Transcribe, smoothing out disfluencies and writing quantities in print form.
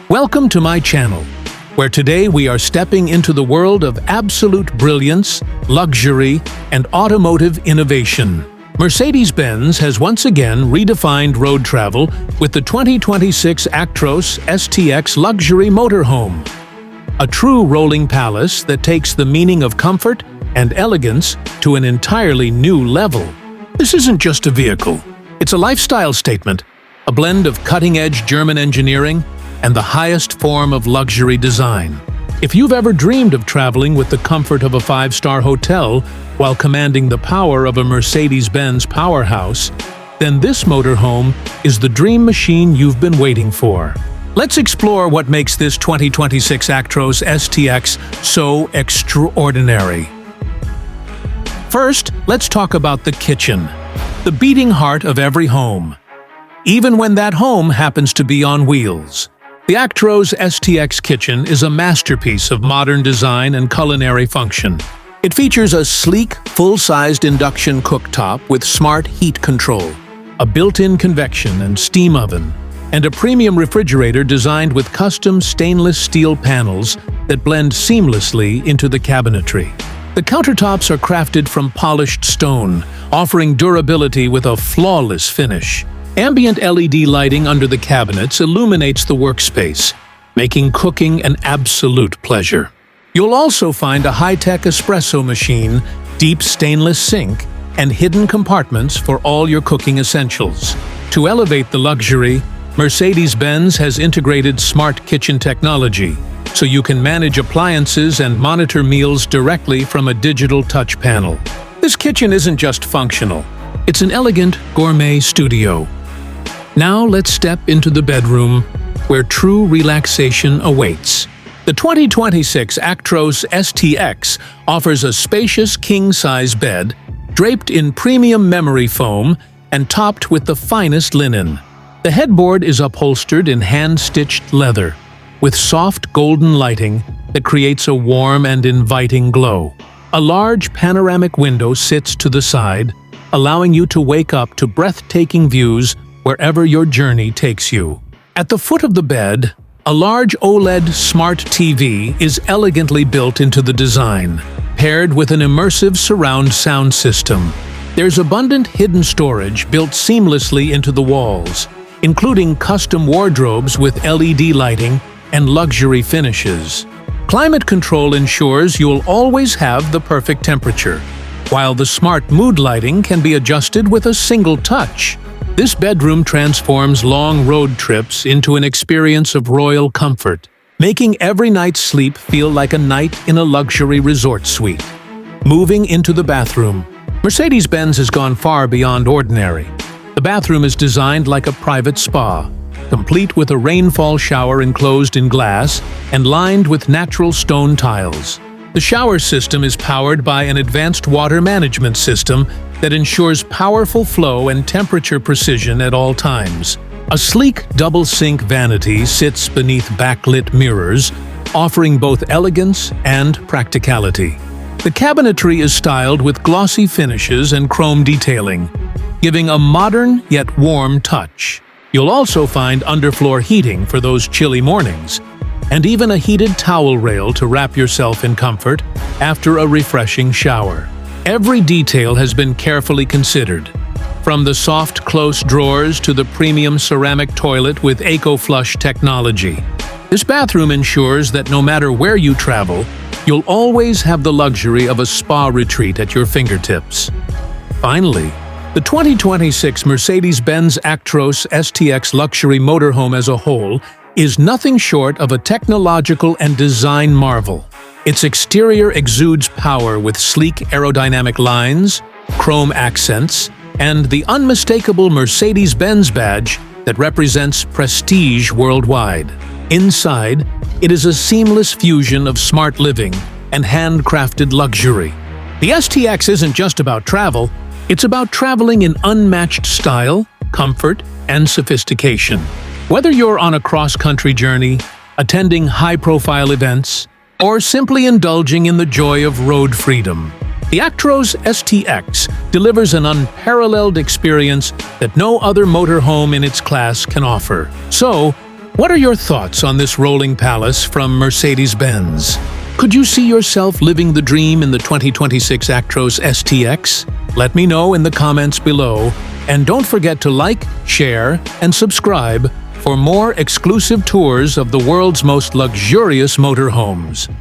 Welcome to my channel, where today we are stepping into the world of absolute brilliance, luxury, and automotive innovation. Mercedes-Benz has once again redefined road travel with the 2026 Actros STX luxury motorhome. A true rolling palace that takes the meaning of comfort and elegance to an entirely new level. This isn't just a vehicle, it's a lifestyle statement, a blend of cutting-edge German engineering and the highest form of luxury design. If you've ever dreamed of traveling with the comfort of a five-star hotel while commanding the power of a Mercedes-Benz powerhouse, then this motorhome is the dream machine you've been waiting for. Let's explore what makes this 2026 Actros STX so extraordinary. First, let's talk about the kitchen, the beating heart of every home, even when that home happens to be on wheels. The Actros STX kitchen is a masterpiece of modern design and culinary function. It features a sleek, full-sized induction cooktop with smart heat control, a built-in convection and steam oven, and a premium refrigerator designed with custom stainless steel panels that blend seamlessly into the cabinetry. The countertops are crafted from polished stone, offering durability with a flawless finish. Ambient LED lighting under the cabinets illuminates the workspace, making cooking an absolute pleasure. You'll also find a high-tech espresso machine, deep stainless sink, and hidden compartments for all your cooking essentials. To elevate the luxury, Mercedes-Benz has integrated smart kitchen technology, so you can manage appliances and monitor meals directly from a digital touch panel. This kitchen isn't just functional, it's an elegant gourmet studio. Now let's step into the bedroom, where true relaxation awaits. The 2026 Actros STX offers a spacious king-size bed, draped in premium memory foam and topped with the finest linen. The headboard is upholstered in hand-stitched leather, with soft golden lighting that creates a warm and inviting glow. A large panoramic window sits to the side, allowing you to wake up to breathtaking views wherever your journey takes you. At the foot of the bed, a large OLED smart TV is elegantly built into the design, paired with an immersive surround sound system. There's abundant hidden storage built seamlessly into the walls, including custom wardrobes with LED lighting and luxury finishes. Climate control ensures you'll always have the perfect temperature, while the smart mood lighting can be adjusted with a single touch. This bedroom transforms long road trips into an experience of royal comfort, making every night's sleep feel like a night in a luxury resort suite. Moving into the bathroom, Mercedes-Benz has gone far beyond ordinary. The bathroom is designed like a private spa, complete with a rainfall shower enclosed in glass and lined with natural stone tiles. The shower system is powered by an advanced water management system that ensures powerful flow and temperature precision at all times. A sleek double-sink vanity sits beneath backlit mirrors, offering both elegance and practicality. The cabinetry is styled with glossy finishes and chrome detailing, giving a modern yet warm touch. You'll also find underfloor heating for those chilly mornings, and even a heated towel rail to wrap yourself in comfort after a refreshing shower. Every detail has been carefully considered, from the soft close drawers to the premium ceramic toilet with EcoFlush technology. This bathroom ensures that no matter where you travel, you'll always have the luxury of a spa retreat at your fingertips. Finally, the 2026 Mercedes-Benz Actros STX luxury motorhome as a whole is nothing short of a technological and design marvel. Its exterior exudes power with sleek aerodynamic lines, chrome accents, and the unmistakable Mercedes-Benz badge that represents prestige worldwide. Inside, it is a seamless fusion of smart living and handcrafted luxury. The STX isn't just about travel, it's about traveling in unmatched style, comfort, and sophistication. Whether you're on a cross-country journey, attending high-profile events, or simply indulging in the joy of road freedom, the Actros STX delivers an unparalleled experience that no other motorhome in its class can offer. So, What are your thoughts on this rolling palace from Mercedes-Benz? Could you see yourself living the dream in the 2026 Actros STX? Let me know in the comments below, and don't forget to like, share, and subscribe for more exclusive tours of the world's most luxurious motorhomes.